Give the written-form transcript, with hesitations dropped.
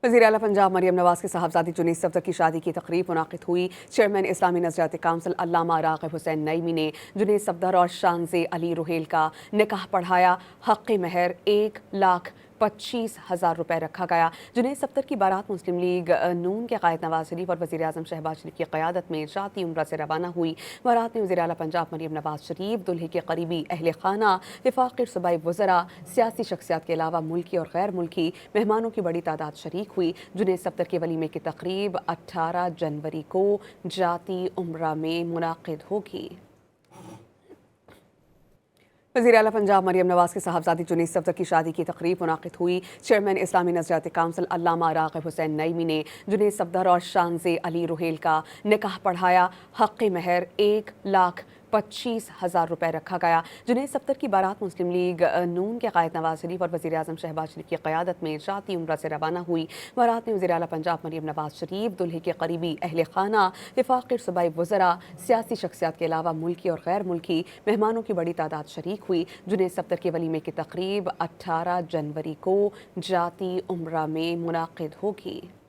वज़ीर आला पंजाब मरियम नवाज़ के साहबजादी जुनैद सफ़दर की शादी की तकरीब मुनाक़िद हुई। चेयरमैन इस्लामी नज़रियाती काउंसिल अल्लामा राग़िब हुसैन नईमी ने जुनैद सफ़दर और शानज़े अली रुहेल का निकाह पढ़ाया। हक़ महर 1,25,000 रुपये रखा गया। जुनैद सफ़दर की बारात मुस्लिम लीग नून के क़ायद नवाज शरीफ और वज़ीर आज़म शहबाज शरीफ की क़यादत में जाती उम्रा से रवाना हुई। बारात में वज़ीर आला पंजाब मरियम नवाज़ शरीफ, दुल्हे के करीबी अहल खाना, वफ़ाक़ी सूबाई वज़रा, सियासी शख्सियात के अलावा मुल्की और गैर मुल्की मेहमानों की बड़ी तादाद शरीक हुई। जुनैद सफ़दर के वलीमे की तक़रीब 18 जनवरी को जाती उम्रा में मुनाक़िद होगी। वज़ीर आला पंजाब मरियम नवाज़ के साहबजादी जुनैद सफ़दर की शादी की तकरीब मुनाक़िद हुई। चेयरमैन इस्लामी नज़रियाती काउंसिल अल्लामा राग़िब हुसैन नईमी ने जुनैद सफ़दर और शानज़े अली रुहेल का निकाह पढ़ाया। हक़ महर 1,25,000 रुपये रखा गया। जुनैद सफ़दर की बारात मुस्लिम लीग नून के क़ायद नवाज शरीफ और वज़ीर आज़म शहबाज शरीफ की क़यादत में जाती उम्रा से रवाना हुई। बारात में वज़ीर आला पंजाब मरियम नवाज़ शरीफ, दुल्हे के करीबी अहल खाना, वफ़ाक़ी सूबाई वज़रा, सियासी शख्सियात के अलावा मुल्की और गैर मुल्की मेहमानों की बड़ी तादाद शरीक हुई। जुनैद सफ़दर के वलीमे की तक़रीब 18 जनवरी को जाती उम्रा में मुनाक़िद होगी।